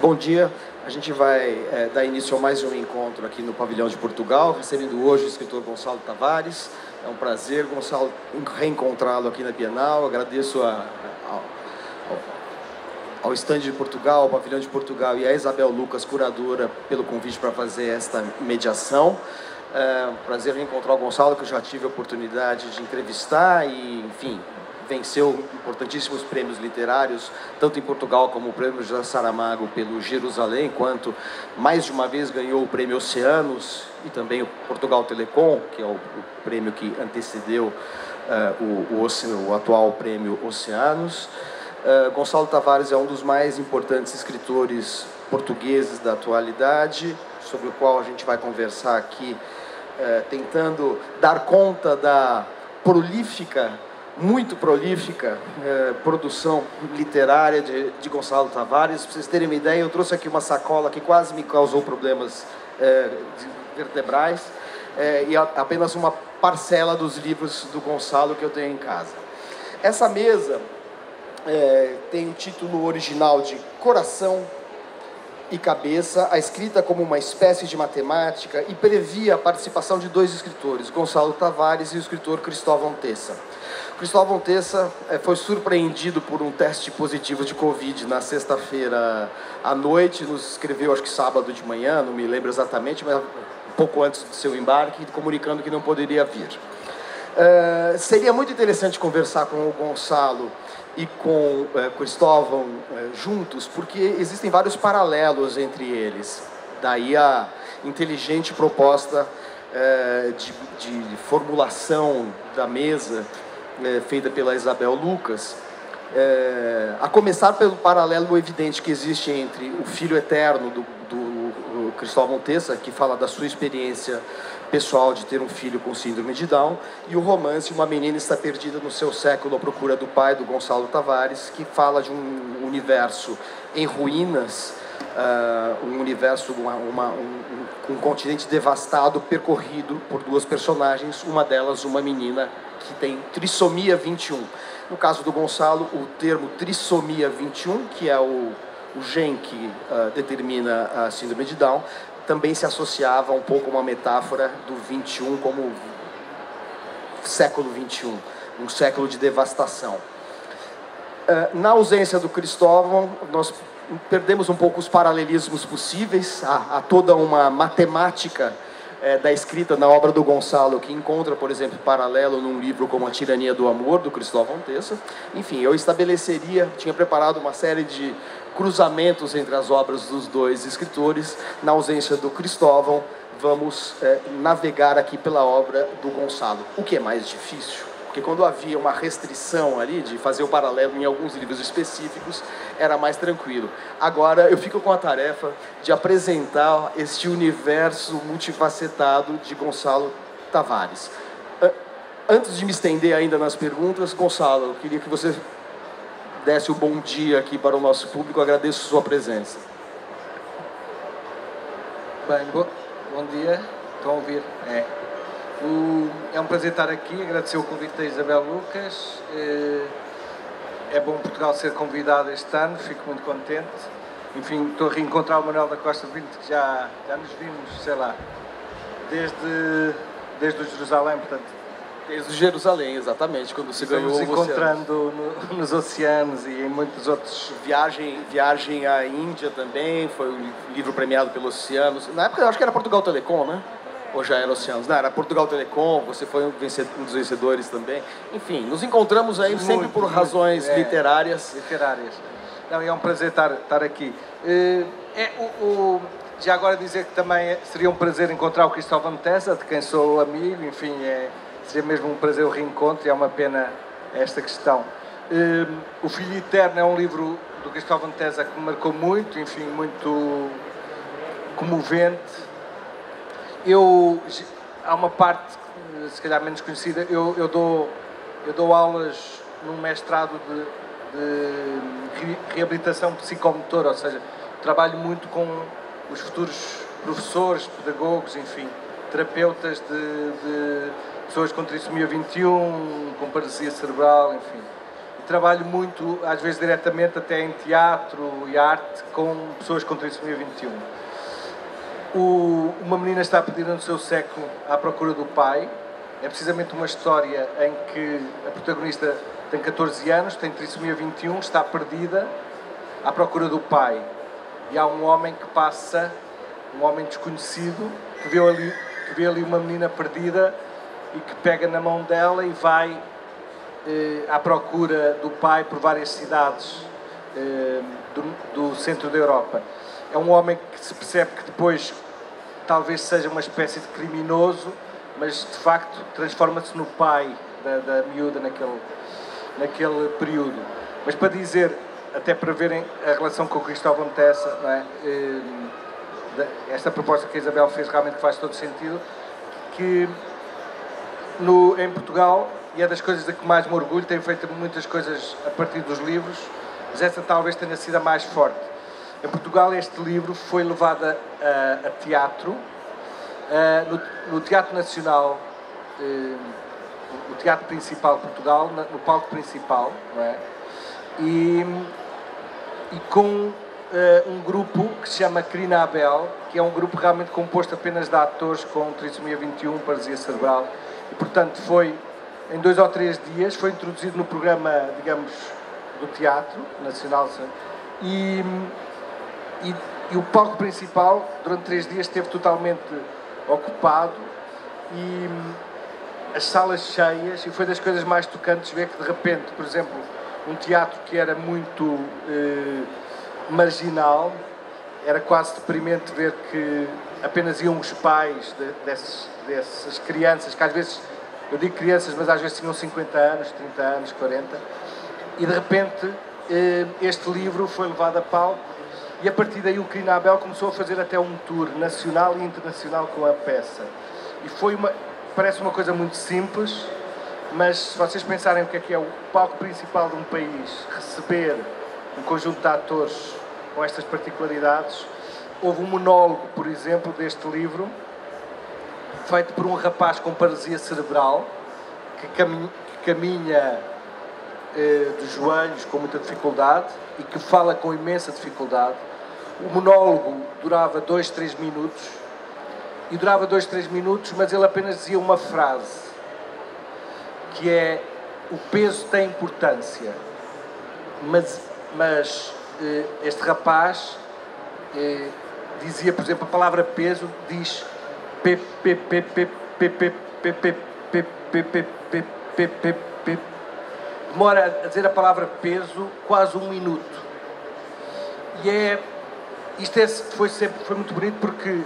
Bom dia, a gente vai dar início a mais um encontro aqui no Pavilhão de Portugal, recebendo hoje o escritor Gonçalo Tavares. É um prazer, Gonçalo, reencontrá-lo aqui na Bienal. Agradeço ao stand de Portugal, ao Pavilhão de Portugal e a Isabel Lucas, curadora, pelo convite para fazer esta mediação. É um prazer reencontrar o Gonçalo, que eu já tive a oportunidade de entrevistar e, enfim, venceu importantíssimos prêmios literários, tanto em Portugal como o prêmio José Saramago pelo Jerusalém, quanto mais de uma vez ganhou o prêmio Oceanos e também o Portugal Telecom, que é o prêmio que antecedeu o atual prêmio Oceanos. Gonçalo Tavares é um dos mais importantes escritores portugueses da atualidade, sobre o qual a gente vai conversar aqui, tentando dar conta da muito prolífica produção literária de Gonçalo Tavares. Para vocês terem uma ideia, eu trouxe aqui uma sacola que quase me causou problemas vertebrais, e apenas uma parcela dos livros do Gonçalo que eu tenho em casa. Essa mesa tem o título original de Coração e Cabeça, a escrita como uma espécie de matemática, e previa a participação de dois escritores, Gonçalo Tavares e o escritor Cristóvão Tessa. Cristóvão Tessa foi surpreendido por um teste positivo de Covid na sexta-feira à noite, nos escreveu, acho que sábado de manhã, não me lembro exatamente, mas um pouco antes do seu embarque, comunicando que não poderia vir. Seria muito interessante conversar com o Gonçalo e com Cristóvão juntos, porque existem vários paralelos entre eles. Daí a inteligente proposta de formulação da mesa, feita pela Isabel Lucas, a começar pelo paralelo evidente que existe entre o Filho Eterno do Cristóvão Tessa, que fala da sua experiência pessoal de ter um filho com síndrome de Down, e o romance Uma Menina Está Perdida no Seu Século à Procura do Pai, do Gonçalo Tavares, que fala de um universo em ruínas, um universo, um continente devastado, percorrido por duas personagens, uma delas uma menina que tem trissomia 21. No caso do Gonçalo, o termo trissomia 21, que é o gene que determina a síndrome de Down, também se associava um pouco a uma metáfora do 21 como século 21, um século de devastação. Na ausência do Cristóvão, nós perdemos um pouco os paralelismos possíveis, há toda uma matemática da escrita na obra do Gonçalo, que encontra, por exemplo, paralelo num livro como A Tirania do Amor, do Cristóvão Tessa. Enfim, eu tinha preparado uma série de cruzamentos entre as obras dos dois escritores. Na ausência do Cristóvão, vamos navegar aqui pela obra do Gonçalo, o que é mais difícil, porque quando havia uma restrição ali de fazer o paralelo em alguns livros específicos, era mais tranquilo. Agora eu fico com a tarefa de apresentar este universo multifacetado de Gonçalo Tavares. Antes de me estender ainda nas perguntas, Gonçalo, eu queria que você desse um bom dia aqui para o nosso público. Eu agradeço a sua presença. Bem, bom dia. Estão a ouvir? É um prazer estar aqui, agradecer o convite da Isabel Lucas. É bom Portugal ser convidado este ano, fico muito contente. Enfim, estou a reencontrar o Manuel da Costa Pinto, que já nos vimos, sei lá, desde o Jerusalém, portanto. Desde Jerusalém, exatamente, quando se ganhou o Oceano. Estamos encontrando nos oceanos e em muitos outros... Viagem à Índia também, foi um livro premiado pelos Oceanos. Na época, eu acho que era Portugal Telecom, né? Ou já era Oceanos? Não, era Portugal Telecom, você foi um dos vencedores também. Enfim, nos encontramos aí sempre por razões literárias. Não, é um prazer estar aqui. Já agora dizer que também seria um prazer encontrar o Cristóvão Tessa, de quem sou amigo, enfim, seria mesmo um prazer o reencontro, e é uma pena esta questão. O Filho Eterno é um livro do Cristóvão Tessa que me marcou muito, enfim, muito comovente. Há uma parte, se calhar menos conhecida, eu dou aulas num mestrado de reabilitação psicomotora, ou seja, trabalho muito com os futuros professores, pedagogos, enfim, terapeutas de pessoas com trissomia 21, com paralisia cerebral, enfim. trabalho muito, às vezes diretamente até em teatro e arte, com pessoas com trissomia 21. Uma menina está perdida no seu século à procura do pai. É precisamente uma história em que a protagonista tem 14 anos, tem trissomia 21, está perdida à procura do pai. E há um homem que passa, um homem desconhecido, que vê ali uma menina perdida e que pega na mão dela e vai à procura do pai por várias cidades do centro da Europa. É um homem que se percebe que depois talvez seja uma espécie de criminoso, mas de facto transforma-se no pai da miúda naquele período. Mas para dizer, até para verem a relação com o Cristóvão Tessa, não é? Esta proposta que a Isabel fez realmente faz todo sentido, que em Portugal, e é das coisas de que mais me orgulho, tenho feito muitas coisas a partir dos livros, mas essa talvez tenha sido a mais forte. Em Portugal este livro foi levado a teatro, no Teatro Nacional, o Teatro Principal de Portugal, no palco principal, não é? E com um grupo que se chama Crina Abel, que é um grupo realmente composto apenas de atores com trissomia 21, paralisia cerebral, e portanto foi, em 2 ou 3 dias, foi introduzido no programa, digamos, do Teatro Nacional, e o palco principal, durante 3 dias, esteve totalmente ocupado, e as salas cheias, e foi das coisas mais tocantes ver que, de repente, por exemplo, um teatro que era muito marginal, era quase deprimente ver que apenas iam os pais dessas crianças, que às vezes, eu digo crianças, mas às vezes tinham 50 anos, 30 anos, 40, e de repente este livro foi levado a palco, e a partir daí o Crina Abel começou a fazer até um tour nacional e internacional com a peça. E parece uma coisa muito simples, mas se vocês pensarem o que é o palco principal de um país, receber um conjunto de atores com estas particularidades, houve um monólogo, por exemplo, deste livro, feito por um rapaz com paralisia cerebral, que caminha dos joelhos com muita dificuldade e que fala com imensa dificuldade. O monólogo durava 2, 3 minutos, mas ele apenas dizia uma frase, que é: o peso tem importância. Mas este rapaz dizia, por exemplo, a palavra peso, diz demora a dizer a palavra peso quase 1 minuto. E foi muito bonito, porque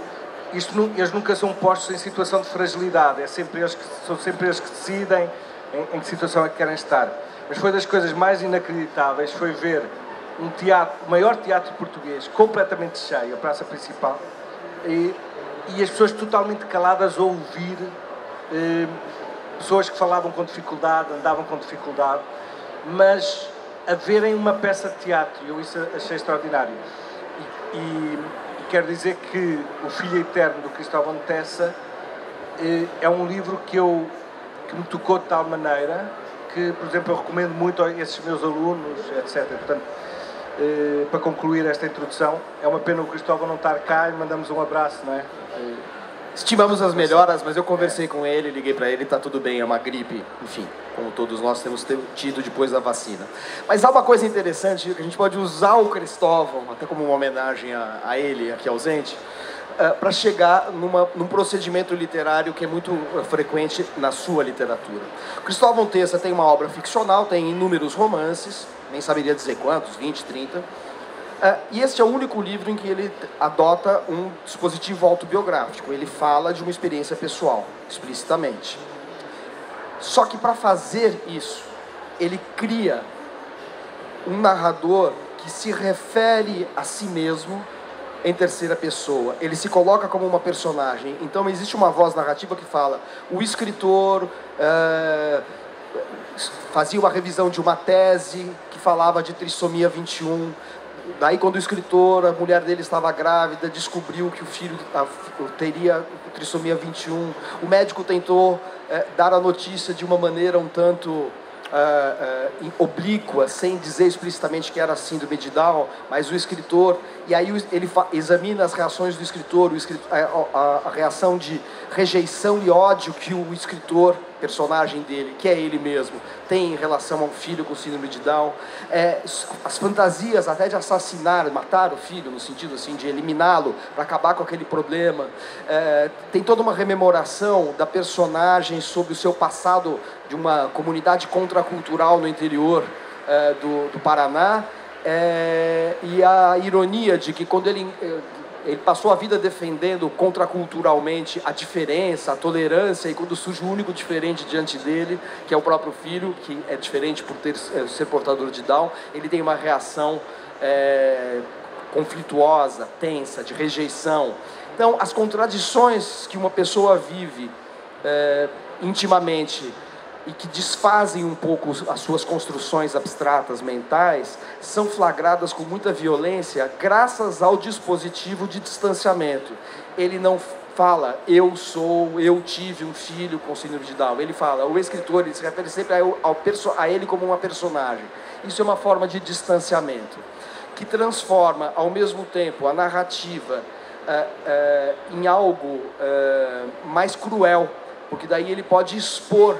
eles nunca são postos em situação de fragilidade, são sempre eles que decidem em que situação é que querem estar. Mas foi das coisas mais inacreditáveis, foi ver o maior teatro português completamente cheio, a praça principal, e as pessoas totalmente caladas a ouvir, pessoas que falavam com dificuldade, andavam com dificuldade, mas a verem uma peça de teatro. Eu isso achei extraordinário. E quero dizer que O Filho Eterno, do Cristóvão Tessa, é um livro que me tocou de tal maneira que, por exemplo, eu recomendo muito a esses meus alunos, etc. Portanto, para concluir esta introdução, é uma pena o Cristóvão não estar cá, e mandamos um abraço, não é? Estimamos as melhoras, mas eu conversei com ele, liguei para ele, está tudo bem, é uma gripe, enfim, como todos nós temos tido depois da vacina. Mas há uma coisa interessante, que a gente pode usar o Cristóvão, até como uma homenagem a ele, aqui ausente, para chegar num procedimento literário que é muito frequente na sua literatura. O Cristóvão Tessa tem uma obra ficcional, tem inúmeros romances, nem saberia dizer quantos, 20, 30, e este é o único livro em que ele adota um dispositivo autobiográfico. Ele fala de uma experiência pessoal, explicitamente. Só que para fazer isso, ele cria um narrador que se refere a si mesmo em terceira pessoa. Ele se coloca como uma personagem. Então existe uma voz narrativa que fala: o escritor fazia uma revisão de uma tese que falava de trissomia 21. Daí, quando o escritor, a mulher dele estava grávida, descobriu que o filho teria trissomia 21. O médico tentou dar a notícia de uma maneira um tanto oblíqua, sem dizer explicitamente que era síndrome de Down, mas o escritor, e aí ele examina as reações do escritor, a reação de rejeição e ódio que o escritor, personagem dele, que é ele mesmo, tem em relação a um filho com síndrome de Down, as fantasias até de assassinar, matar o filho, no sentido assim, de eliminá-lo, para acabar com aquele problema, tem toda uma rememoração da personagem sobre o seu passado de uma comunidade contracultural no interior do Paraná, e a ironia de que quando ele passou a vida defendendo contraculturalmente a diferença, a tolerância, e quando surge o único diferente diante dele, que é o próprio filho, que é diferente por ser portador de Down, ele tem uma reação conflituosa, tensa, de rejeição. Então, as contradições que uma pessoa vive intimamente e que desfazem um pouco as suas construções abstratas mentais, são flagradas com muita violência graças ao dispositivo de distanciamento. Ele não fala, eu tive um filho com síndrome de Down. Ele fala, o escritor, ele se refere sempre a ele como uma personagem. Isso é uma forma de distanciamento, que transforma, ao mesmo tempo, a narrativa em algo mais cruel, porque daí ele pode expor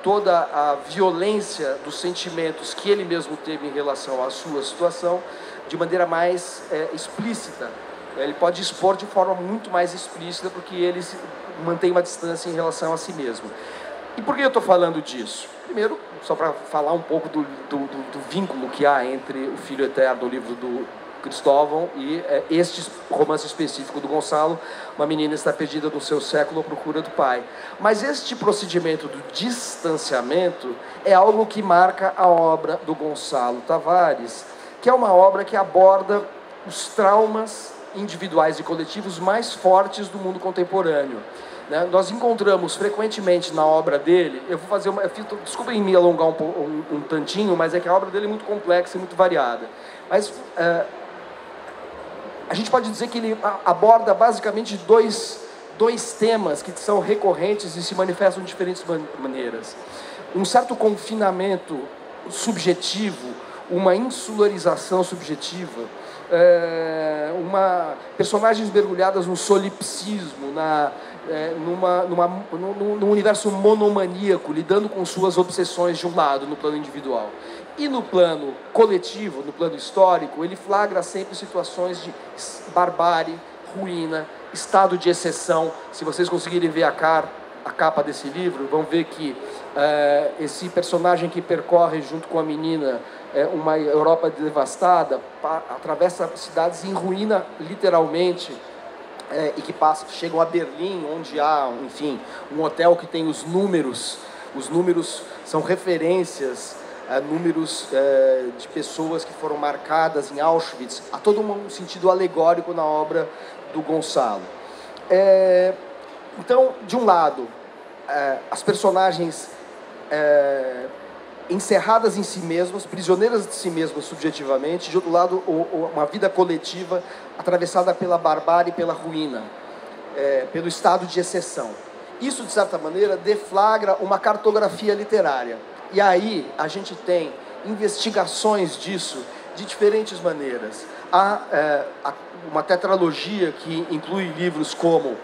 toda a violência dos sentimentos que ele mesmo teve em relação à sua situação de maneira mais explícita. Ele pode expor de forma muito mais explícita, porque ele mantém uma distância em relação a si mesmo. E por que eu estou falando disso? Primeiro, só para falar um pouco do vínculo que há entre O Filho Eterno, o livro do Cristóvão, e este romance específico do Gonçalo, Uma Menina Está Perdida no Seu Século à Procura do Pai. Mas este procedimento do distanciamento é algo que marca a obra do Gonçalo Tavares, que é uma obra que aborda os traumas individuais e coletivos mais fortes do mundo contemporâneo. Nós encontramos frequentemente na obra dele, eu vou fazer desculpem me alongar um tantinho, mas é que a obra dele é muito complexa e muito variada. Mas a gente pode dizer que ele aborda basicamente dois temas que são recorrentes e se manifestam de diferentes maneiras. Um certo confinamento subjetivo, uma insularização subjetiva, personagens mergulhadas no solipsismo, num universo monomaníaco, lidando com suas obsessões de um lado, no plano individual. E no plano coletivo, no plano histórico, ele flagra sempre situações de barbárie, ruína, estado de exceção. Se vocês conseguirem ver a capa desse livro, vão ver que esse personagem que percorre junto com a menina uma Europa devastada, atravessa cidades em ruína, literalmente, e que chegam a Berlim, onde há, enfim, um hotel que tem os números são referências, números de pessoas que foram marcadas em Auschwitz. Há todo um sentido alegórico na obra do Gonçalo. Então, de um lado, as personagens encerradas em si mesmas, prisioneiras de si mesmas subjetivamente, de outro lado, uma vida coletiva atravessada pela barbárie e pela ruína, pelo estado de exceção. Isso, de certa maneira, deflagra uma cartografia literária. E aí a gente tem investigações disso de diferentes maneiras. Há uma tetralogia que inclui livros como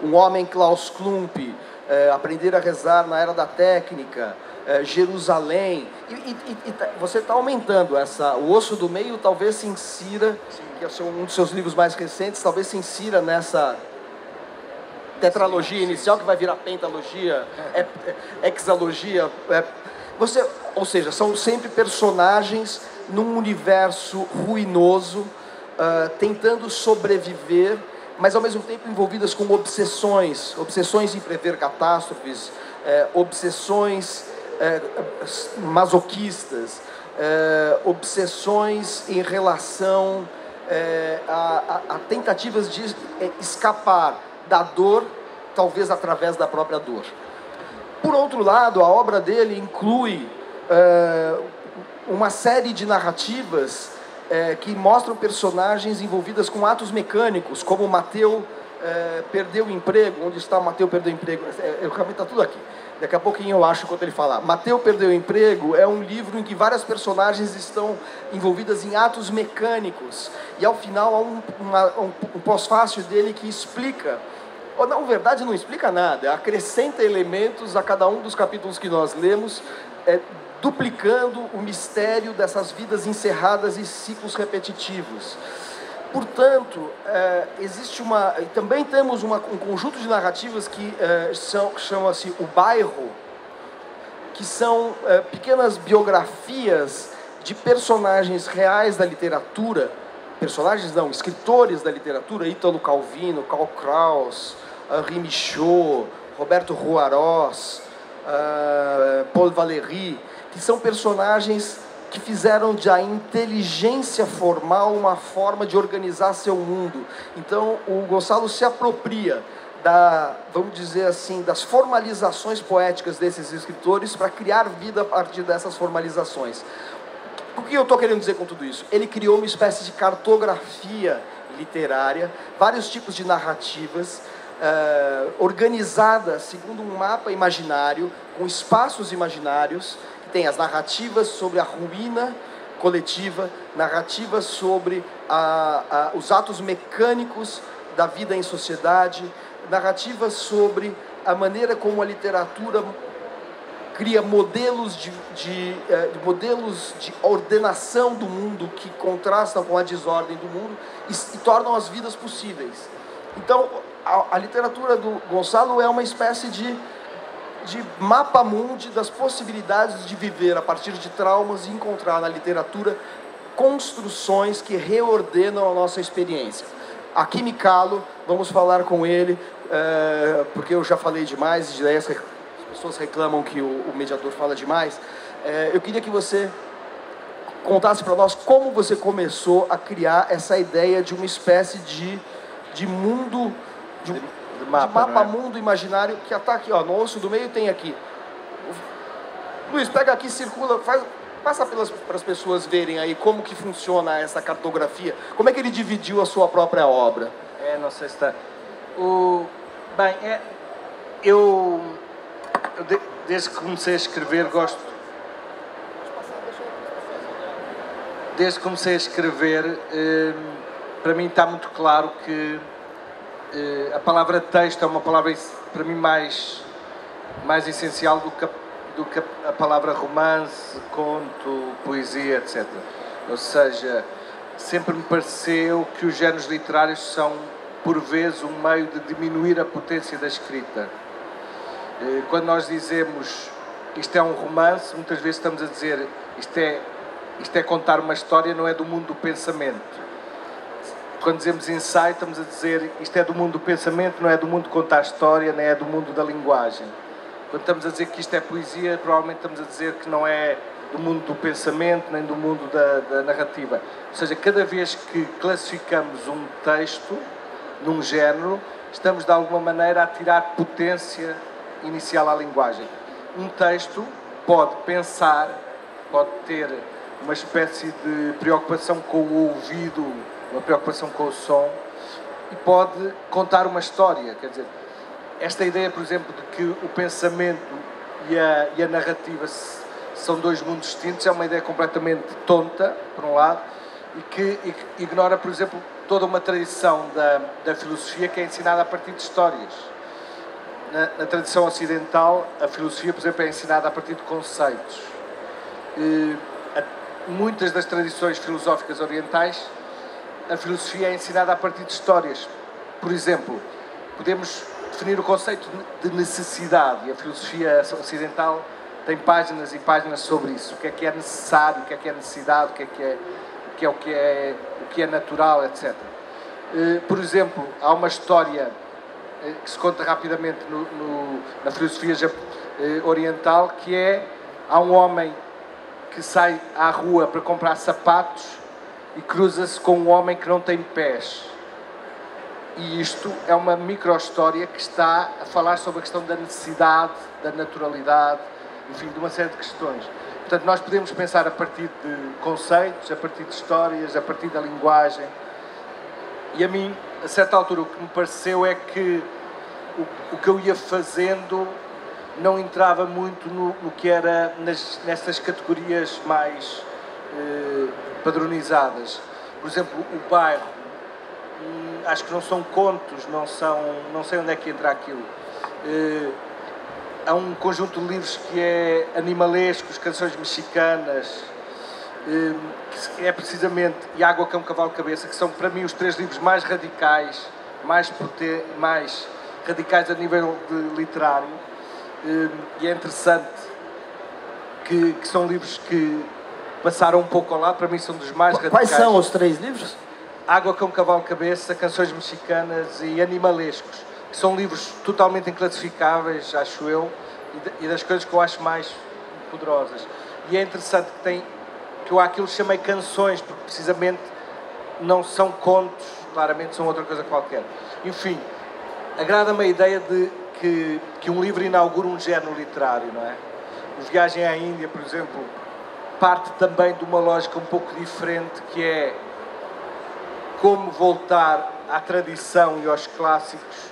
Um Homem, Klaus Klump, Aprender a Rezar na Era da Técnica, Jerusalém, e você está aumentando o Osso do Meio talvez se insira, que é um dos seus livros mais recentes, talvez se insira nessa tetralogia inicial, que vai virar pentalogia, hexalogia. Ou seja, são sempre personagens num universo ruinoso, tentando sobreviver, mas ao mesmo tempo envolvidas com obsessões em prever catástrofes, obsessões masoquistas, obsessões em relação a tentativas de escapar da dor, talvez através da própria dor. Por outro lado, a obra dele inclui uma série de narrativas que mostram personagens envolvidas com atos mecânicos, como Mateu perdeu o emprego, onde está Mateu perdeu o emprego, realmente está tudo aqui. Daqui a pouquinho eu acho enquanto ele falar. Mateu perdeu o emprego é um livro em que várias personagens estão envolvidas em atos mecânicos. E ao final há um pós-fácil dele que explica, ou na verdade não explica nada, acrescenta elementos a cada um dos capítulos que nós lemos, duplicando o mistério dessas vidas encerradas e ciclos repetitivos. Portanto, também temos um conjunto de narrativas que chama-se O Bairro, que são pequenas biografias de personagens reais da literatura, escritores da literatura, Ítalo Calvino, Karl Kraus, Henri Michaud, Roberto Juarós, Paul Valéry, que são personagens que fizeram da inteligência formal uma forma de organizar seu mundo. Então, o Gonçalo se apropria vamos dizer assim, das formalizações poéticas desses escritores para criar vida a partir dessas formalizações. O que eu estou querendo dizer com tudo isso? Ele criou uma espécie de cartografia literária, vários tipos de narrativas, organizadas segundo um mapa imaginário, com espaços imaginários. Tem as narrativas sobre a ruína coletiva, narrativas sobre os atos mecânicos da vida em sociedade, narrativas sobre a maneira como a literatura cria modelos de ordenação do mundo que contrastam com a desordem do mundo e tornam as vidas possíveis. Então, a literatura do Gonçalo é uma espécie de mapa mundi das possibilidades de viver a partir de traumas e encontrar na literatura construções que reordenam a nossa experiência. Aqui me calo, vamos falar com ele, porque eu já falei demais, as pessoas reclamam que o mediador fala demais. Eu queria que você contasse para nós como você começou a criar essa ideia de uma espécie de mundo, de mapa mundo imaginário que está aqui, ó, no osso do meio tem aqui. Luiz, pega aqui, circula, passa para as pessoas verem aí como que funciona essa cartografia, como é que ele dividiu a sua própria obra. Não sei se está... Eu desde que comecei a escrever gosto... Desde que comecei a escrever, para mim está muito claro que a palavra texto é uma palavra, para mim, mais essencial do que a palavra romance, conto, poesia, etc. Ou seja, sempre me pareceu que os géneros literários são, por vezes, um meio de diminuir a potência da escrita. Quando nós dizemos isto é um romance, muitas vezes estamos a dizer isto é contar uma história, não é do mundo do pensamento. Quando dizemos ensaio, estamos a dizer isto é do mundo do pensamento, não é do mundo de contar história, nem é do mundo da linguagem. Quando estamos a dizer que isto é poesia, provavelmente estamos a dizer que não é do mundo do pensamento, nem do mundo da narrativa. Ou seja, cada vez que classificamos um texto num género, estamos de alguma maneira a tirar potência inicial à linguagem. Um texto pode pensar, pode ter uma espécie de preocupação com o ouvido, uma preocupação com o som, e pode contar uma história. Quer dizer, esta ideia, por exemplo, de que o pensamento e a narrativa são dois mundos distintos é uma ideia completamente tonta, por um lado, e que ignora, por exemplo, toda uma tradição da filosofia que é ensinada a partir de histórias. Na tradição ocidental, a filosofia, por exemplo, é ensinada a partir de conceitos. Muitas das tradições filosóficas orientais, a filosofia é ensinada a partir de histórias. Por exemplo, podemos definir o conceito de necessidade, e a filosofia ocidental tem páginas e páginas sobre isso. O que é necessário, o que é necessidade, o que é natural, etc. Por exemplo, há uma história que se conta rapidamente na filosofia oriental, que há um homem que sai à rua para comprar sapatos e cruza-se com um homem que não tem pés. E isto é uma micro-história que está a falar sobre a questão da necessidade, da naturalidade, enfim, de uma série de questões. Portanto, nós podemos pensar a partir de conceitos, a partir de histórias, a partir da linguagem. E a mim, a certa altura, o que me pareceu é que o que eu ia fazendo não entrava muito no que era nestas categorias mais padronizadas. Por exemplo, o bairro, acho que não são contos, não sei onde é que entra aquilo. Há um conjunto de livros que é animalescos, canções mexicanas, que é precisamente E Água, Cão, Cavalo, Cabeça, que são para mim os 3 livros mais radicais, mais radicais a nível literário. E é interessante que são livros que passaram um pouco ao lado, para mim são dos mais radicais. Quais são os 3 livros? Água, Cão, Cavalo, Cabeça, Canções Mexicanas e Animalescos, que são livros totalmente inclassificáveis, acho eu, e das coisas que eu acho mais poderosas. E é interessante que eu àquilo chamei canções, porque precisamente não são contos, claramente são outra coisa qualquer. Enfim, agrada-me a ideia de que um livro inaugura um género literário, não é? O Viagem à Índia, por exemplo, parte também de uma lógica um pouco diferente, que é como voltar à tradição e aos clássicos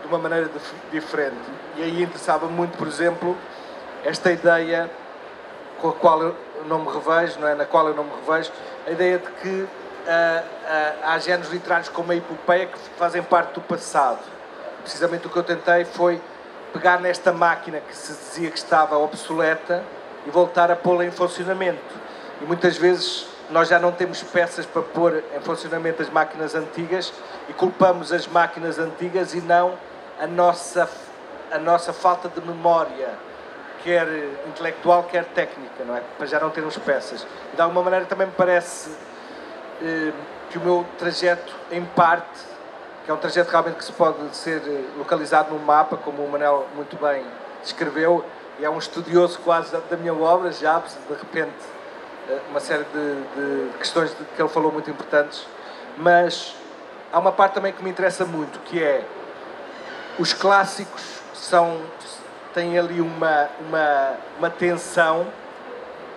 de uma maneira diferente. E aí interessava muito, por exemplo, esta ideia com a qual eu não me revejo, não é? Na qual eu não me revejo, a ideia de que há géneros literários como a epopeia que fazem parte do passado. Precisamente o que eu tentei foi pegar nesta máquina que se dizia que estava obsoleta e voltar a pô-la em funcionamento. E muitas vezes nós já não temos peças para pôr em funcionamento as máquinas antigas e culpamos as máquinas antigas e não a nossa falta de memória, quer intelectual, quer técnica, não é? Para já não termos peças. E de alguma maneira também me parece que o meu trajeto, em parte, que é um trajeto realmente que se pode ser localizado num mapa, como o Manel muito bem descreveu, e é um estudioso quase da minha obra, já, de repente, uma série de questões que ele falou muito importantes, mas há uma parte também que me interessa muito, que é os clássicos têm ali uma tensão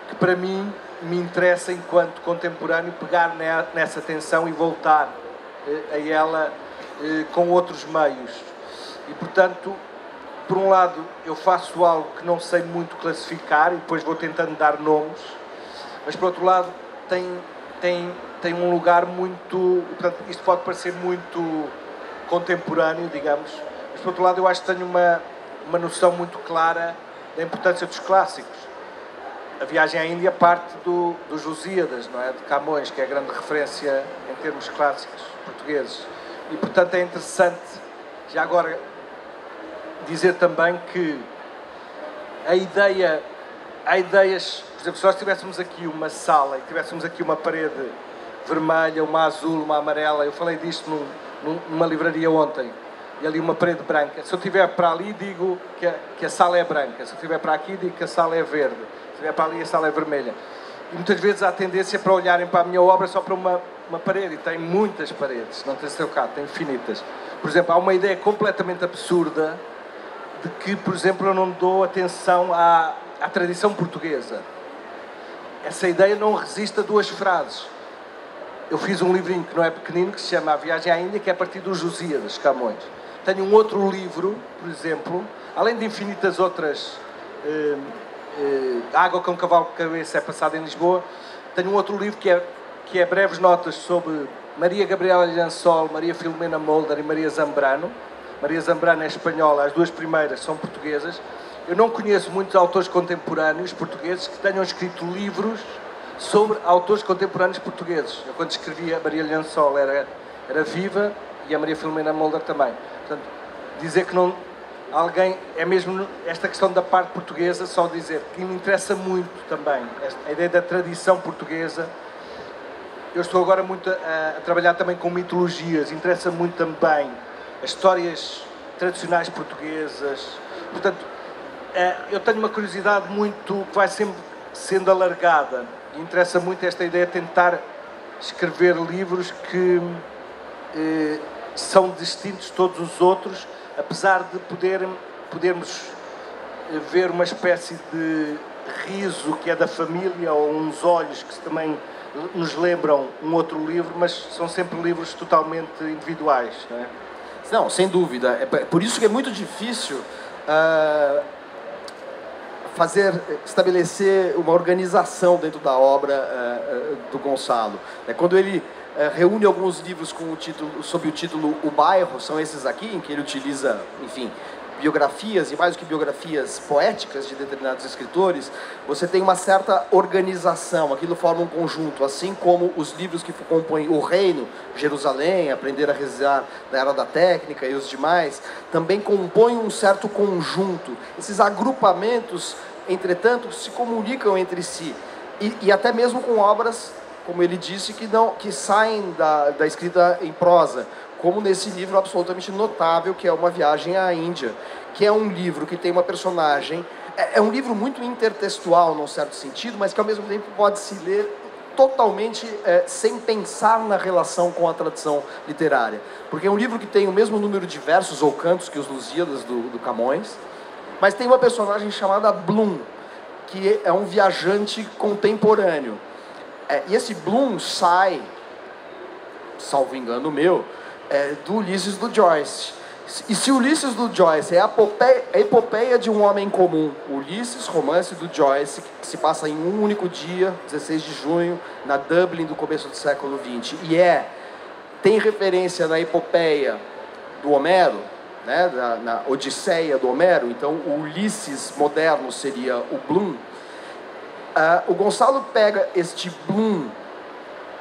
que para mim me interessa enquanto contemporâneo pegar nessa tensão e voltar a ela com outros meios. E portanto, por um lado, eu faço algo que não sei muito classificar e depois vou tentando dar nomes, mas por outro lado tem um lugar muito... Portanto, isto pode parecer muito contemporâneo, digamos, mas por outro lado eu acho que tenho uma noção muito clara da importância dos clássicos. A Viagem à Índia parte dos Lusíadas, não é? De Camões, que é a grande referência em termos clássicos portugueses. E portanto é interessante, já agora, dizer também que há ideias, por exemplo, se nós tivéssemos aqui uma sala e tivéssemos aqui uma parede vermelha, uma azul, uma amarela, eu falei disto numa livraria ontem, e ali uma parede branca, se eu estiver para ali digo que a sala é branca, se eu estiver para aqui digo que a sala é verde, se estiver para ali a sala é vermelha. E muitas vezes há a tendência para olharem para a minha obra só para uma parede, e tem muitas paredes, não tem seu caso, tem infinitas. Por exemplo, há uma ideia completamente absurda de que, por exemplo, eu não dou atenção à tradição portuguesa. Essa ideia não resiste a 2 frases. Eu fiz um livrinho que não é pequenino, que se chama A Viagem à Índia, que é a partir dos Lusíadas, Camões. Tenho um outro livro, por exemplo, além de infinitas outras... Água com Cavalo de Cabeça é passado em Lisboa. Tenho um outro livro que é breves notas sobre Maria Gabriela Lhançol, Maria Filomena Molder e Maria Zambrano. Maria Zambrano é espanhola, as 2 primeiras são portuguesas. Eu não conheço muitos autores contemporâneos portugueses que tenham escrito livros sobre autores contemporâneos portugueses. Eu, quando escrevia, a Maria Lhançol era viva e a Maria Filomena Molder também. Portanto, dizer que não... Alguém, é mesmo esta questão da parte portuguesa, só dizer que me interessa muito também, a ideia da tradição portuguesa. Eu estou agora muito a trabalhar também com mitologias, interessa muito também as histórias tradicionais portuguesas. Portanto, eu tenho uma curiosidade muito que vai sempre sendo alargada, e interessa muito esta ideia de tentar escrever livros que são distintos de todos os outros, apesar de podermos ver uma espécie de riso que é da família, ou uns olhos que também nos lembram um outro livro, mas são sempre livros totalmente individuais, não é? Não, sem dúvida. É por isso que é muito difícil estabelecer uma organização dentro da obra do Gonçalo. Quando ele reúne alguns livros sob o título O Bairro, são esses aqui, em que ele utiliza, enfim, biografias, e mais do que biografias poéticas de determinados escritores, você tem uma certa organização, aquilo forma um conjunto, assim como os livros que compõem O Reino, Jerusalém, Aprender a Rezar na Era da Técnica e os demais, também compõem um certo conjunto. Esses agrupamentos, entretanto, se comunicam entre si, e até mesmo com obras, como ele disse, que saem da escrita em prosa, como nesse livro absolutamente notável, que é Uma Viagem à Índia, que é um livro que tem uma personagem... É um livro muito intertextual, num certo sentido, mas que, ao mesmo tempo, pode se ler totalmente sem pensar na relação com a tradição literária. Porque é um livro que tem o mesmo número de versos ou cantos que os Lusíadas do Camões, mas tem uma personagem chamada Bloom, que é um viajante contemporâneo. E esse Bloom sai, salvo engano meu, do Ulisses do Joyce. E se Ulisses do Joyce é a epopeia de um homem comum, Ulisses, romance do Joyce, que se passa em um único dia, 16 de junho, na Dublin do começo do século XX, tem referência na epopeia do Homero, né, na Odisseia do Homero, então o Ulisses moderno seria o Bloom. O Gonçalo pega este Bloom,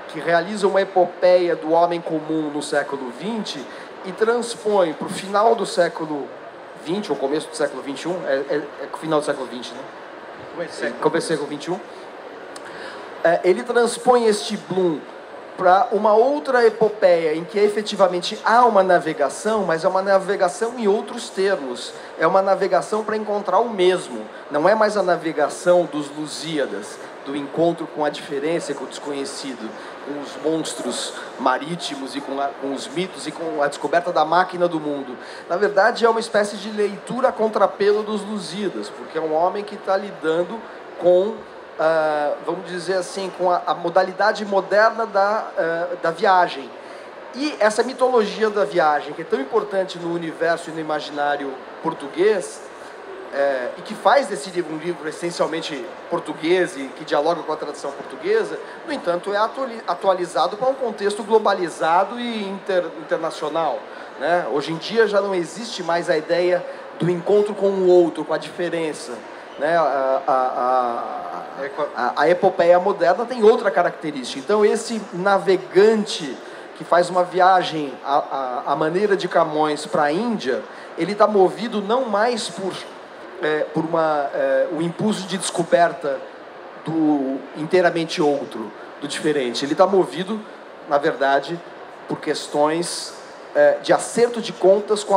que realiza uma epopeia do homem comum no século XX, e transpõe para o final do século XX, ou começo do século XXI, o final do século XX, né? Começo do século XXI. Ele transpõe este Bloom para uma outra epopeia, em que efetivamente há uma navegação, mas é uma navegação em outros termos. É uma navegação para encontrar o mesmo. Não é mais a navegação dos Lusíadas, do encontro com a diferença e com o desconhecido, com os monstros marítimos e com os mitos e com a descoberta da máquina do mundo. Na verdade, é uma espécie de leitura a contrapelo dos Lusíadas, porque é um homem que está lidando com, vamos dizer assim, com a modalidade moderna da viagem. E essa mitologia da viagem, que é tão importante no universo e no imaginário português, e que faz desse livro um livro essencialmente português e que dialoga com a tradição portuguesa, no entanto, é atualizado para um contexto globalizado e internacional, né? Hoje em dia já não existe mais a ideia do encontro com o outro, com a diferença, né? A epopeia moderna tem outra característica. Então, esse navegante que faz uma viagem à maneira de Camões para a Índia, ele está movido não mais por o impulso de descoberta do inteiramente outro, do diferente. Ele está movido, na verdade, por questões de acerto de contas com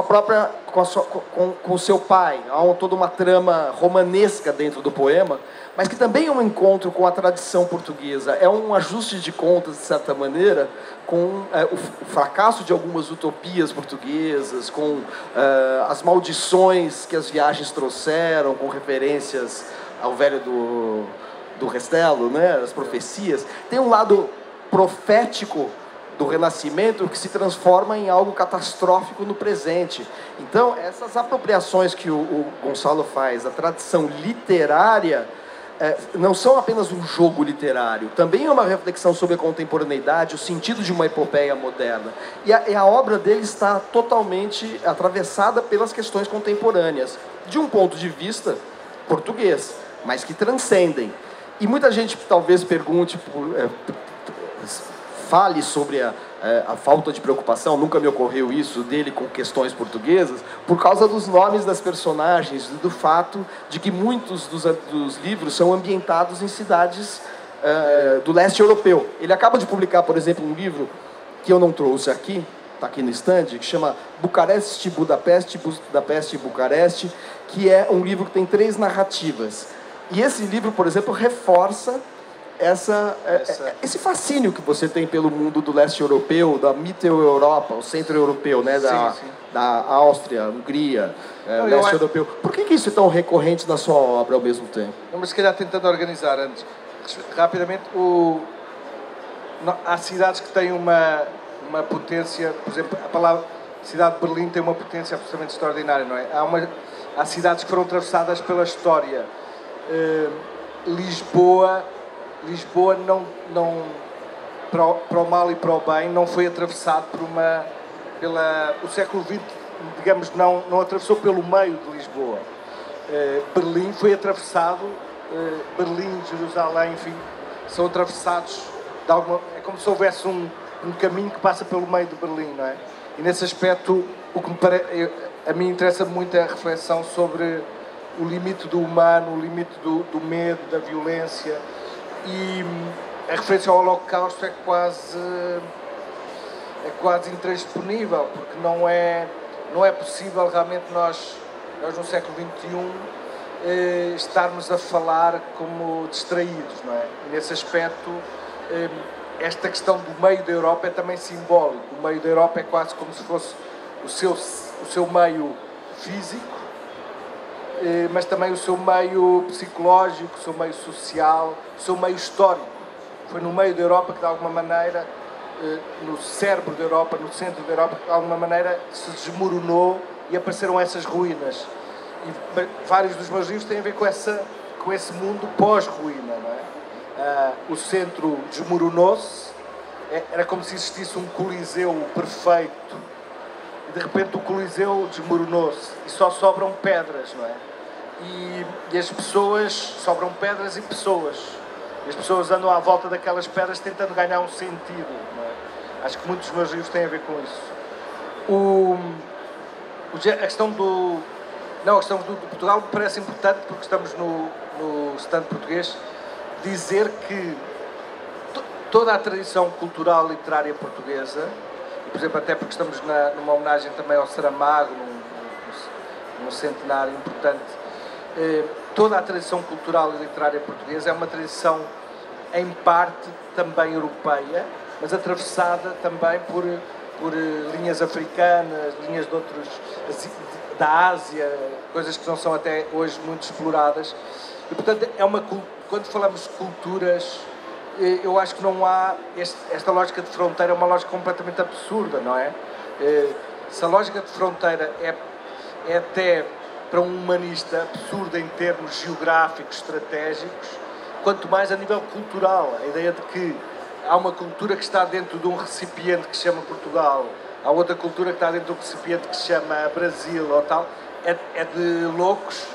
o seu pai. Há toda uma trama romanesca dentro do poema, mas que também é um encontro com a tradição portuguesa. É um ajuste de contas, de certa maneira, com o fracasso de algumas utopias portuguesas, com as maldições que as viagens trouxeram, com referências ao velho do Restelo, né, as profecias. Tem um lado profético do Renascimento que se transforma em algo catastrófico no presente. Então, essas apropriações que o Gonçalo faz, a tradição literária, não são apenas um jogo literário, também é uma reflexão sobre a contemporaneidade, o sentido de uma epopeia moderna. E a obra dele está totalmente atravessada pelas questões contemporâneas, de um ponto de vista português, mas que transcendem. E muita gente talvez pergunte, fale sobre a falta de preocupação, nunca me ocorreu isso, dele com questões portuguesas, por causa dos nomes das personagens, do fato de que muitos dos livros são ambientados em cidades do leste europeu. Ele acaba de publicar, por exemplo, um livro que eu não trouxe aqui, está aqui no estande, que chama Bucareste, Budapeste, Budapeste e Bucareste, que é um livro que tem 3 narrativas. E esse livro, por exemplo, reforça esse fascínio que você tem pelo mundo do leste europeu, da Mitteleuropa, o centro europeu, né? Da Áustria, Hungria, leste europeu. Por que isso é tão recorrente na sua obra ao mesmo tempo? Não, mas se calhar tentando organizar antes, rapidamente, há cidades que têm uma potência, por exemplo, a palavra cidade de Berlim tem uma potência absolutamente extraordinária, não é? Há cidades que foram atravessadas pela história. Lisboa não para o mal e para o bem, não foi atravessado o século XX, digamos, não atravessou pelo meio de Lisboa. Berlim foi atravessado, Berlim, Jerusalém, enfim, são atravessados de alguma... É como se houvesse um caminho que passa pelo meio de Berlim, não é? E nesse aspecto, a mim interessa muito a reflexão sobre o limite do humano, o limite do medo, da violência, e a referência ao Holocausto é quase intransponível, porque não é possível realmente nós no século XXI estarmos a falar como distraídos, não é? E nesse aspecto, esta questão do meio da Europa é também simbólico. O meio da Europa é quase como se fosse o seu meio físico, mas também o seu meio psicológico, o seu meio social, o seu meio histórico. Foi no meio da Europa que, de alguma maneira, no cérebro da Europa, no centro da Europa, que, de alguma maneira, se desmoronou e apareceram essas ruínas. E vários dos meus livros têm a ver com esse mundo pós-ruína, não é? O centro desmoronou-se, era como se existisse um coliseu perfeito, e de repente o coliseu desmoronou-se e só sobram pedras, não é? E as pessoas, sobram pedras e pessoas. E as pessoas andam à volta daquelas pedras tentando ganhar um sentido, não é? Acho que muitos dos meus livros têm a ver com isso. A questão do Portugal me parece importante, porque estamos no stand português, dizer que toda a tradição cultural e literária portuguesa, e, por exemplo, até porque estamos numa homenagem também ao Saramago, num centenário importante, toda a tradição cultural e literária portuguesa é uma tradição, em parte, também europeia, mas atravessada também por linhas africanas, linhas de outros, da Ásia, coisas que não são até hoje muito exploradas. E, portanto, quando falamos de culturas, eu acho que não há... Esta lógica de fronteira é uma lógica completamente absurda, não é? Se a lógica de fronteira é até, para um humanista, absurda em termos geográficos, estratégicos, quanto mais a nível cultural. A ideia de que há uma cultura que está dentro de um recipiente que se chama Portugal, há outra cultura que está dentro de um recipiente que se chama Brasil ou tal, é de loucos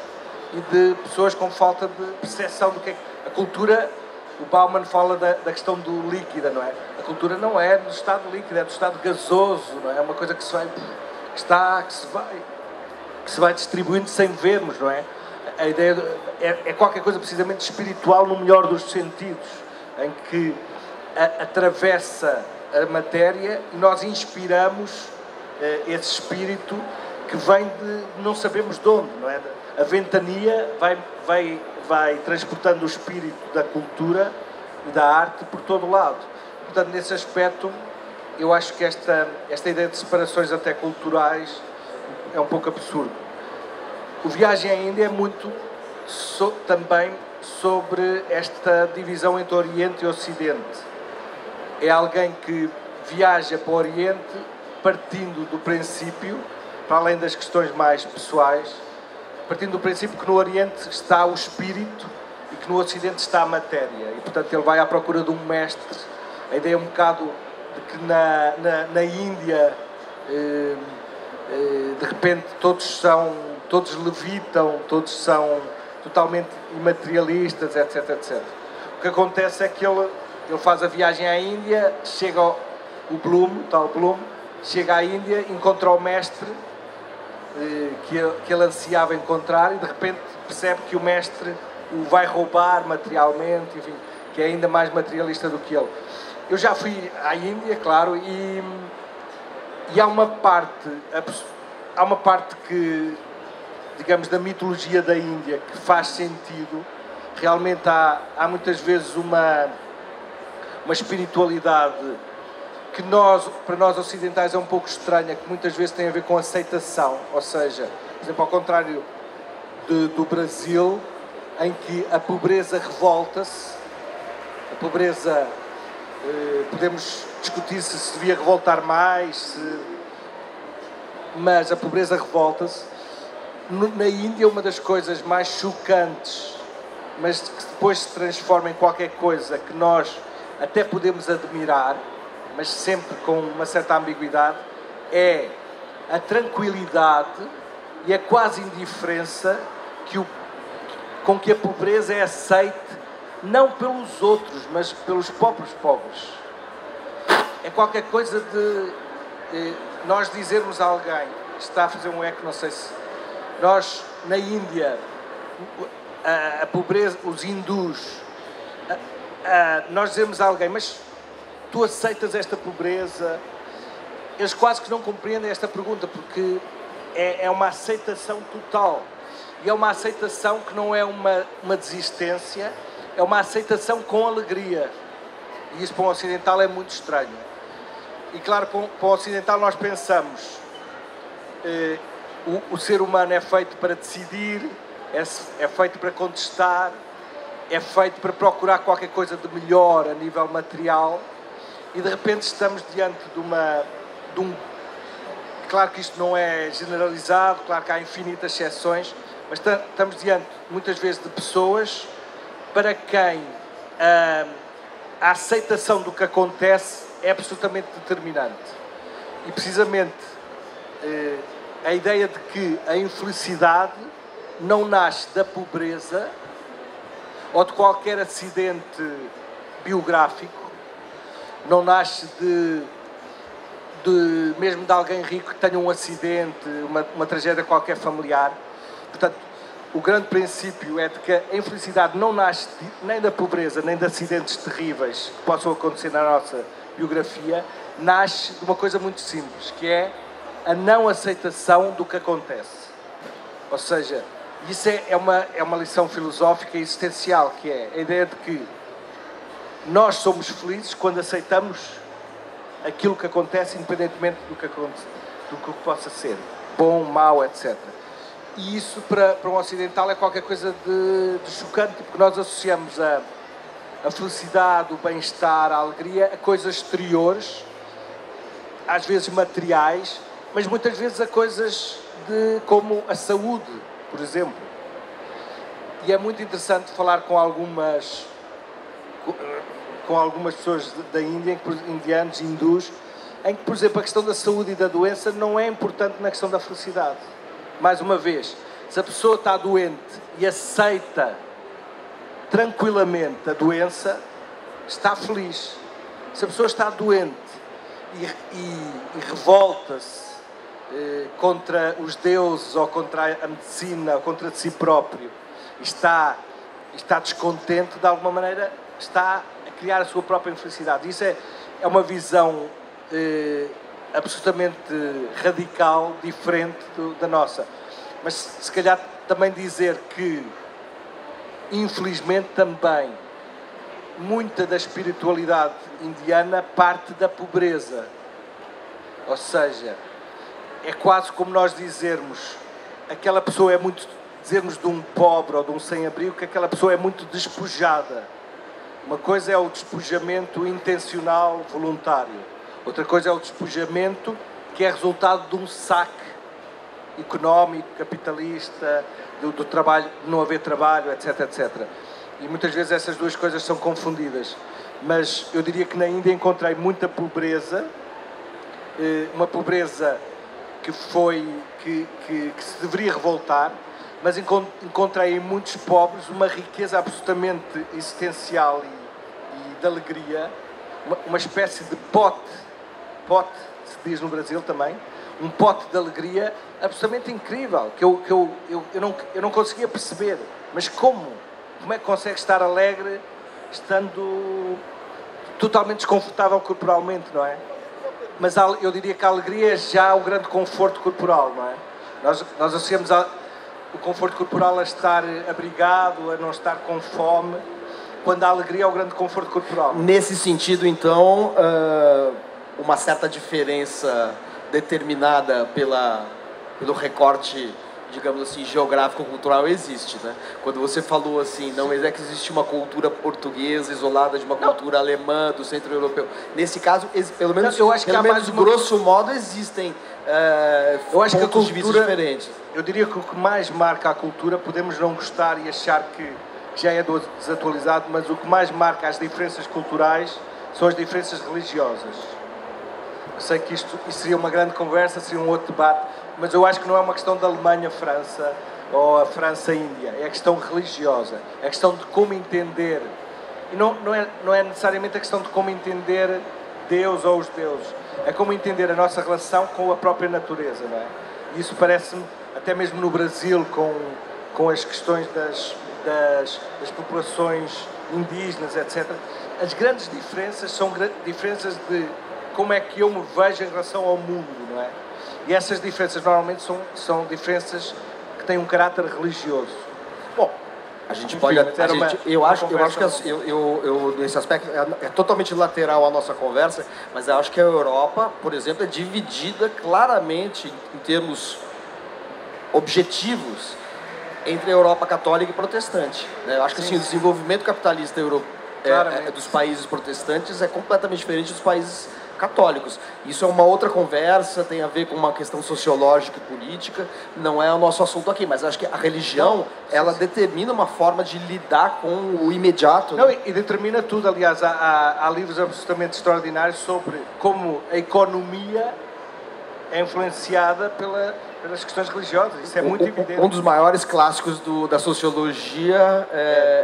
e de pessoas com falta de percepção do que é a cultura. O Bauman fala da questão do líquida, não é? A cultura não é do estado líquido, é do estado gasoso, não é? É uma coisa que se vai distribuindo sem vermos, não é? A ideia é qualquer coisa precisamente espiritual no melhor dos sentidos, em que atravessa a matéria e nós inspiramos esse espírito que vem de não sabemos de onde, não é? A ventania vai transportando o espírito da cultura e da arte por todo o lado. Portanto, nesse aspecto, eu acho que esta ideia de separações até culturais é um pouco absurdo. O Viagem à Índia é muito também sobre esta divisão entre Oriente e Ocidente. É alguém que viaja para o Oriente partindo do princípio, para além das questões mais pessoais, partindo do princípio que no Oriente está o espírito e que no Ocidente está a matéria. E, portanto, ele vai à procura de um mestre. A ideia é um bocado de que na Índia, de repente, todos levitam, todos são totalmente imaterialistas, etc, etc. O que acontece é que ele faz a viagem à Índia, chega o tal Bloom, chega à Índia, encontra o mestre que ele ansiava encontrar e de repente percebe que o mestre o vai roubar materialmente, enfim, que é ainda mais materialista do que ele. Eu já fui à Índia, claro, e há uma parte que, digamos, da mitologia da Índia que faz sentido. Realmente há muitas vezes uma espiritualidade que para nós ocidentais é um pouco estranha, que muitas vezes tem a ver com aceitação, ou seja, por exemplo, ao contrário do Brasil, em que a pobreza revolta-se, a pobreza Podemos discutir se devia revoltar mais, mas a pobreza revolta-se. Na Índia, uma das coisas mais chocantes, mas que depois se transforma em qualquer coisa que nós até podemos admirar, mas sempre com uma certa ambiguidade, é a tranquilidade e a quase indiferença com que a pobreza é aceite, não pelos outros, mas pelos próprios pobres. É qualquer coisa de nós dizermos a alguém, está a fazer um eco, não sei se... Nós, na Índia, a pobreza, os hindus, nós dizemos a alguém, mas tu aceitas esta pobreza? Eles quase que não compreendem esta pergunta, porque é uma aceitação total. E é uma aceitação que não é uma desistência, é uma aceitação com alegria. E isso para um ocidental é muito estranho. E claro, para um ocidental nós pensamos, o ser humano é feito para decidir, é feito para contestar, é feito para procurar qualquer coisa de melhor a nível material, e de repente estamos diante de um... Claro que isto não é generalizado, claro que há infinitas exceções, mas estamos diante, muitas vezes, de pessoas para quem a aceitação do que acontece é absolutamente determinante. E, precisamente, a ideia de que a infelicidade não nasce da pobreza ou de qualquer acidente biográfico, não nasce mesmo de alguém rico que tenha um acidente, uma tragédia qualquer familiar. Portanto, o grande princípio é de que a infelicidade não nasce nem da pobreza, nem de acidentes terríveis que possam acontecer na nossa biografia, nasce de uma coisa muito simples, que é a não aceitação do que acontece. Ou seja, isso é uma lição filosófica e existencial, que é a ideia de que nós somos felizes quando aceitamos aquilo que acontece, independentemente do que possa ser, bom, mau, etc. E isso, para um ocidental, é qualquer coisa de chocante, porque nós associamos a felicidade, o bem-estar, a alegria a coisas exteriores, às vezes materiais, mas muitas vezes a coisas como a saúde, por exemplo. E é muito interessante falar com algumas pessoas da Índia, indianos, hindus, em que, por exemplo, a questão da saúde e da doença não é importante na questão da felicidade. Mais uma vez, se a pessoa está doente e aceita tranquilamente a doença, está feliz. Se a pessoa está doente e revolta-se contra os deuses ou contra a medicina ou contra si próprio, está descontente, de alguma maneira está a criar a sua própria infelicidade. Isso é uma visão absolutamente radical, diferente da nossa. Mas se calhar também dizer que, infelizmente também, muita da espiritualidade indiana parte da pobreza. Ou seja, é quase como nós dizermos, aquela pessoa dizermos de um pobre ou de um sem-abrigo que aquela pessoa é muito despojada. Uma coisa é o despojamento intencional, voluntário. Outra coisa é o despojamento que é resultado de um saque económico, capitalista, do trabalho, de não haver trabalho, etc, etc. E muitas vezes essas duas coisas são confundidas. Mas eu diria que na Índia encontrei muita pobreza, uma pobreza que se deveria revoltar, mas encontrei em muitos pobres uma riqueza absolutamente existencial e de alegria, uma espécie de pote, se diz no Brasil também, um pote de alegria absolutamente incrível, que eu não conseguia perceber. Mas como é que consegue estar alegre estando totalmente desconfortável corporalmente, não é? Mas eu diria que a alegria é já o grande conforto corporal, não é? Nós associamos o conforto corporal a estar abrigado, a não estar com fome, quando a alegria é o grande conforto corporal. Nesse sentido, então, uma certa diferença determinada pelo recorte digamos assim, geográfico-cultural existe, né? Quando você falou assim, não é que existe uma cultura portuguesa isolada de uma cultura alemã, do centro europeu. Nesse caso, pelo menos, eu acho que pelo menos grosso modo, existem eu acho que a pontos de vista cultura, diferentes. Eu diria que o que mais marca a cultura, podemos não gostar e achar que já é desatualizado, mas o que mais marca as diferenças culturais são as diferenças religiosas. Eu sei que isso seria uma grande conversa, seria um outro debate, mas eu acho que não é uma questão da Alemanha-França ou a França-Índia, é a questão religiosa, é a questão de como entender, e não é necessariamente a questão de como entender Deus ou os deuses, é como entender a nossa relação com a própria natureza, não é? E isso parece-me, até mesmo no Brasil, com as questões das populações indígenas, etc., as grandes diferenças são diferenças de como é que eu me vejo em relação ao mundo, não é? E essas diferenças normalmente são diferenças que têm um caráter religioso. Bom, a gente pode... Eu acho que nesse aspecto é totalmente lateral a nossa conversa, mas eu acho que a Europa, por exemplo, é dividida claramente em termos objetivos entre a Europa católica e protestante. Eu acho que assim, o desenvolvimento capitalista dos países protestantes é completamente diferente dos países católicos. Isso é uma outra conversa, tem a ver com uma questão sociológica e política, não é o nosso assunto aqui, mas acho que a religião, ela determina uma forma de lidar com o imediato. Não, e determina tudo, aliás, há livros absolutamente extraordinários sobre como a economia é influenciada pelas questões religiosas, isso é muito evidente. Um dos maiores clássicos da sociologia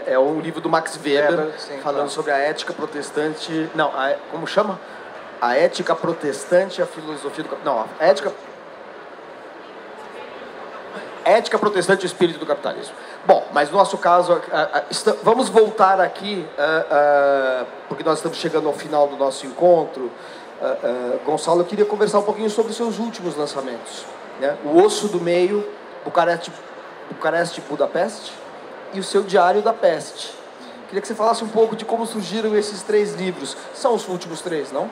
é o livro do Max Weber, falando sobre a ética protestante, como chama? A ética protestante e a filosofia do... Não, a ética protestante e o espírito do capitalismo. Bom, mas no nosso caso, vamos voltar aqui, porque nós estamos chegando ao final do nosso encontro. Gonçalo, eu queria conversar um pouquinho sobre os seus últimos lançamentos, né? O Osso do Meio, Bucareste Budapeste e o seu Diário da Peste. Queria que você falasse um pouco de como surgiram esses 3 livros. São os últimos 3, não?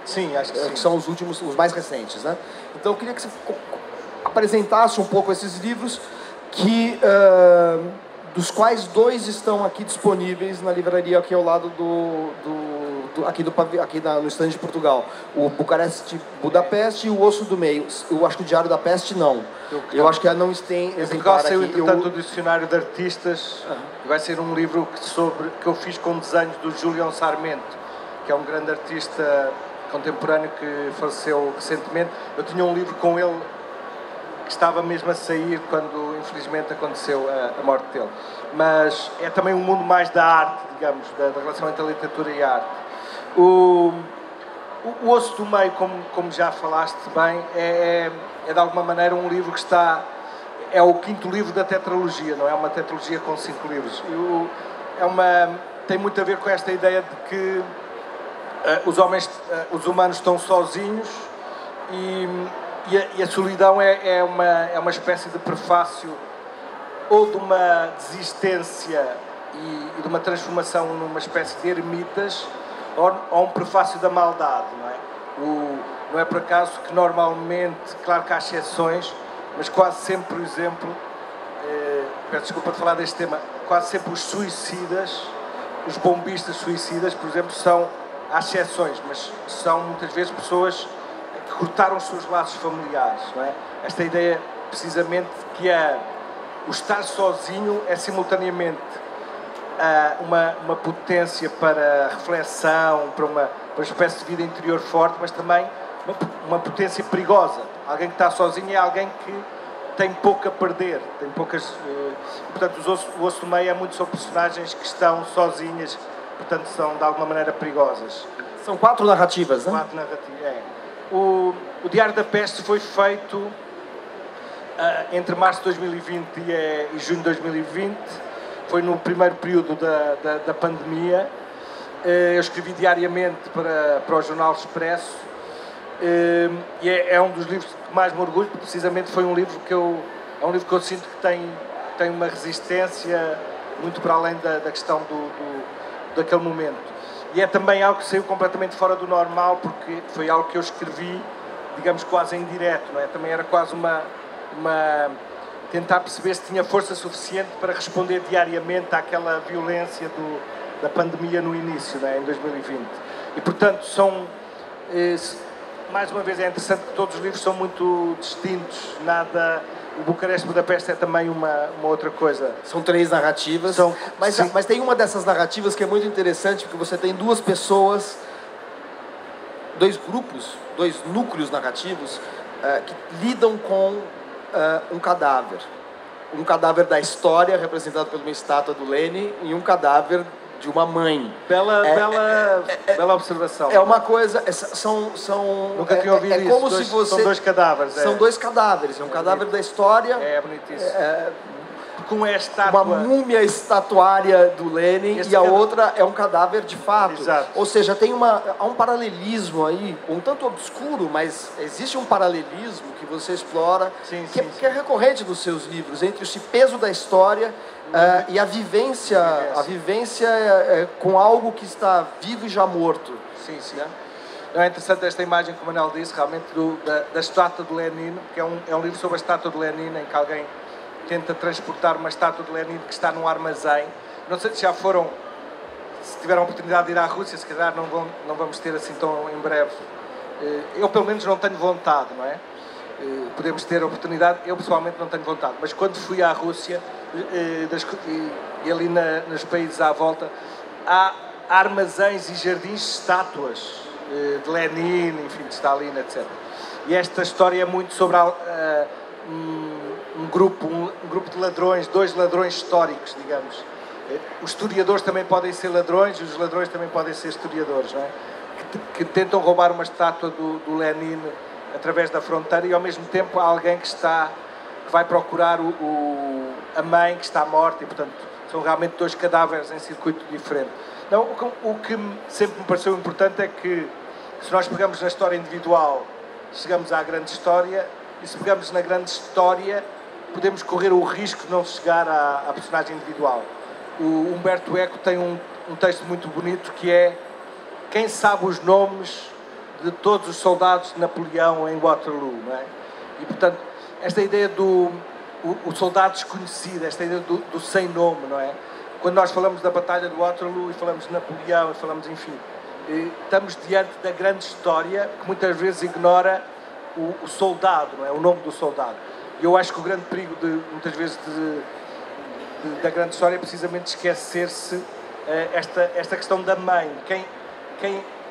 Sim, acho que sim. São os últimos, os mais recentes, né? Então eu queria que você apresentasse um pouco esses livros, dos quais 2 estão aqui disponíveis na livraria aqui ao lado aqui no stand de Portugal. O Bucareste Budapeste e o Osso do Meio. Eu acho que o Diário da Peste não. Eu acho que ela não tem exemplar aqui. Saiu, entretanto, o Dicionário de Artistas. Vai ser um livro que eu fiz com desenhos do Julião Sarmento, que é um grande artista contemporâneo que faleceu recentemente. Eu tinha um livro com ele que estava mesmo a sair quando, infelizmente, aconteceu a morte dele. Mas é também um mundo mais da arte, digamos, da relação entre a literatura e a arte. O Osso do Meio, como já falaste bem, é de alguma maneira um livro que está... É o 5º livro da tetralogia, não é uma tetralogia com 5 livros. Tem muito a ver com esta ideia de que os humanos estão sozinhos e a solidão é uma espécie de prefácio ou de uma desistência e de uma transformação numa espécie de ermitas ou um prefácio da maldade, não é? Não é por acaso que normalmente, claro que há exceções, mas quase sempre, por exemplo, peço desculpa de falar deste tema, quase sempre os suicidas, os bombistas suicidas, por exemplo, há exceções, mas são muitas vezes pessoas que cortaram os seus laços familiares, não é? Esta ideia, precisamente, que o estar sozinho é simultaneamente uma potência para a reflexão, para uma espécie de vida interior forte, mas também uma potência perigosa. Alguém que está sozinho é alguém que tem pouco a perder, tem poucas... portanto, o Osso do Meio é muito sobre personagens que estão sozinhas, portanto, são de alguma maneira perigosas. São 4 narrativas, né? 4 narrativas, O Diário da Peste foi feito entre março de 2020 e junho de 2020. Foi no primeiro período da pandemia. Eu escrevi diariamente para o Jornal Expresso. E é um dos livros que mais me orgulho, porque precisamente foi um livro que eu sinto que tem uma resistência muito para além da questão daquele momento. E é também algo que saiu completamente fora do normal, porque foi algo que eu escrevi, digamos, quase em direto, não é? Também era quase uma tentar perceber se tinha força suficiente para responder diariamente àquela violência da pandemia no início, né, em 2020. E, portanto, mais uma vez, é interessante que todos os livros são muito distintos. O Bucareste Budapeste é também uma outra coisa. São 3 narrativas, mas tem uma dessas narrativas que é muito interessante, porque você tem 2 pessoas, 2 grupos, 2 núcleos narrativos que lidam com um cadáver. Um cadáver da história, representado por uma estátua do Lenin, e um cadáver de uma mãe. Bela observação. É uma coisa... Nunca tinha ouvido isso. Como se você... São 2 cadáveres. São 2 cadáveres. É um cadáver da história. É bonitíssimo. Com a estátua... Uma múmia estatuária do Lenin e a outra é um cadáver de fato. Exato. Ou seja, há um paralelismo aí, um tanto obscuro, mas existe um paralelismo que você explora, que é recorrente nos seus livros, entre esse peso da história e a vivência com algo que está vivo e já morto. Sim. Né? É interessante esta imagem, como o Manel disse, realmente da estátua de Lenin, que é um livro sobre a estátua de Lenin, em que alguém tenta transportar uma estátua de Lenin que está num armazém. Não sei se já foram, se tiveram a oportunidade de ir à Rússia, se calhar não vamos ter assim tão em breve. Eu pelo menos não tenho vontade, não é? Podemos ter a oportunidade, eu pessoalmente não tenho vontade, mas quando fui à Rússia e ali nos países à volta, há armazéns e jardins de estátuas de Lenin, enfim, de Stalin, etc. E esta história é muito sobre um grupo de ladrões, 2 ladrões históricos, digamos. Os historiadores também podem ser ladrões e os ladrões também podem ser historiadores, não é? Que tentam roubar uma estátua do Lenin através da fronteira e ao mesmo tempo há alguém que vai procurar a mãe que está morta e, portanto, são realmente 2 cadáveres em circuito diferente. Não, o que sempre me pareceu importante é que se nós pegamos na história individual, chegamos à grande história, e se pegamos na grande história, podemos correr o risco de não chegar à personagem individual. O Humberto Eco tem um texto muito bonito que é: quem sabe os nomes de todos os soldados de Napoleão em Waterloo, não é? E, portanto, esta ideia o soldado desconhecido, esta ideia do sem nome, não é? Quando nós falamos da Batalha de Waterloo e falamos de Napoleão e falamos, enfim, estamos diante da grande história que muitas vezes ignora o soldado, não é? O nome do soldado. E eu acho que o grande perigo, muitas vezes, da grande história é precisamente esquecer-se esta questão da mãe.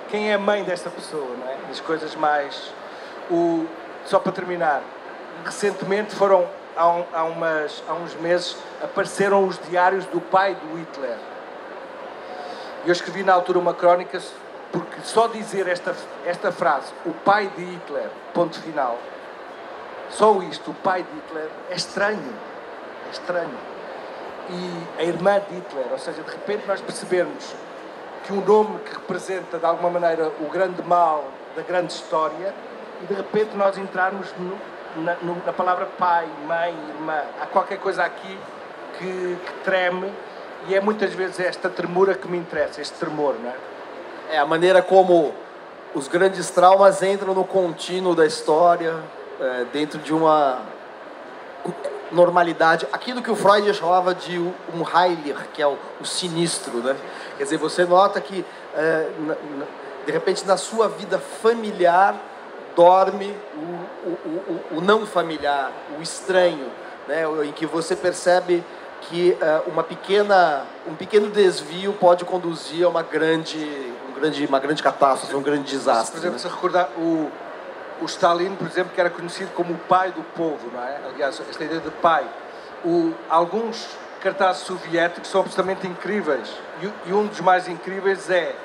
Quem é a mãe desta pessoa, não é? As coisas mais... Só para terminar, recentemente há uns meses, apareceram os diários do pai do Hitler. E eu escrevi na altura uma crónica, porque só dizer esta frase, o pai de Hitler, ponto final, só isto, o pai de Hitler, é estranho. É estranho. E a irmã de Hitler, ou seja, de repente nós percebermos que um nome que representa, de alguma maneira, o grande mal da grande história, e de repente nós entrarmos na palavra pai, mãe, irmã. Há qualquer coisa aqui que treme, e é muitas vezes esta tremura que me interessa, este tremor, não é? É a maneira como os grandes traumas entram no contínuo da história, dentro de uma normalidade. Aquilo que o Freud chamava de um Heiler, que é o sinistro, né? Quer dizer, você nota que, de repente, na sua vida familiar, dorme o não familiar, o estranho, né? Em que você percebe que um pequeno desvio pode conduzir a uma grande catástrofe, um grande desastre. Por exemplo, se recordar o Stalin, por exemplo, que era conhecido como o pai do povo, não é? Aliás, esta ideia de pai. Alguns cartazes soviéticos são absolutamente incríveis. E um dos mais incríveis é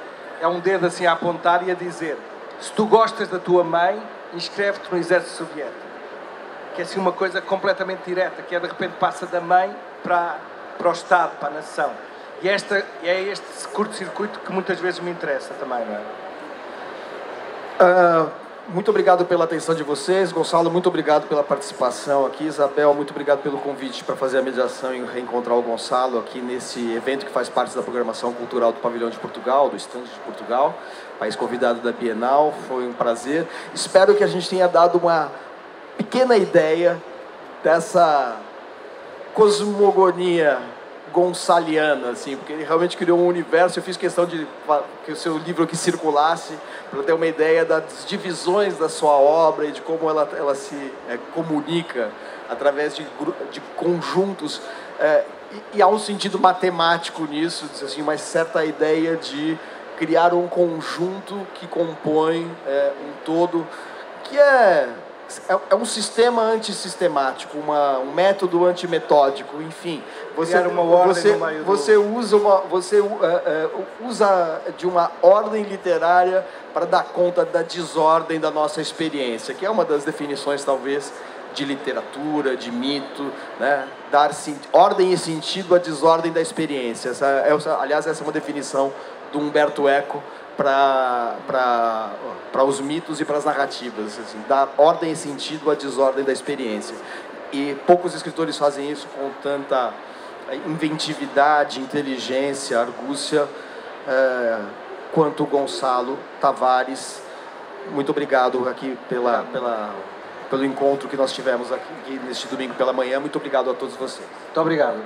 um dedo assim a apontar e a dizer: se tu gostas da tua mãe, inscreve-te no exército soviético. Que é assim uma coisa completamente direta, que de repente passa da mãe para o Estado, para a nação. E é este curto-circuito que muitas vezes me interessa também, não é? Muito obrigado pela atenção de vocês. Gonçalo, muito obrigado pela participação aqui. Isabel, muito obrigado pelo convite para fazer a mediação e reencontrar o Gonçalo aqui nesse evento que faz parte da programação cultural do Pavilhão de Portugal, do Estande de Portugal, país convidado da Bienal. Foi um prazer. Espero que a gente tenha dado uma pequena ideia dessa cosmogonia gonçaliana, assim, porque ele realmente criou um universo. Eu fiz questão de que o seu livro aqui circulasse para ter uma ideia das divisões da sua obra e de como ela se comunica através de conjuntos, e há um sentido matemático nisso, assim, uma certa ideia de criar um conjunto que compõe um todo, que é um sistema antissistemático, um método antimetódico, enfim. Você usa de uma ordem literária para dar conta da desordem da nossa experiência, que é uma das definições, talvez, de literatura, de mito, né? Dar ordem e sentido à desordem da experiência. Aliás, essa é uma definição do Humberto Eco para os mitos e para as narrativas, assim, dar ordem e sentido à desordem da experiência. E poucos escritores fazem isso com tanta inventividade, inteligência, argúcia, quanto Gonçalo Tavares. Muito obrigado aqui pelo encontro que nós tivemos aqui neste domingo pela manhã. Muito obrigado a todos vocês. Muito obrigado.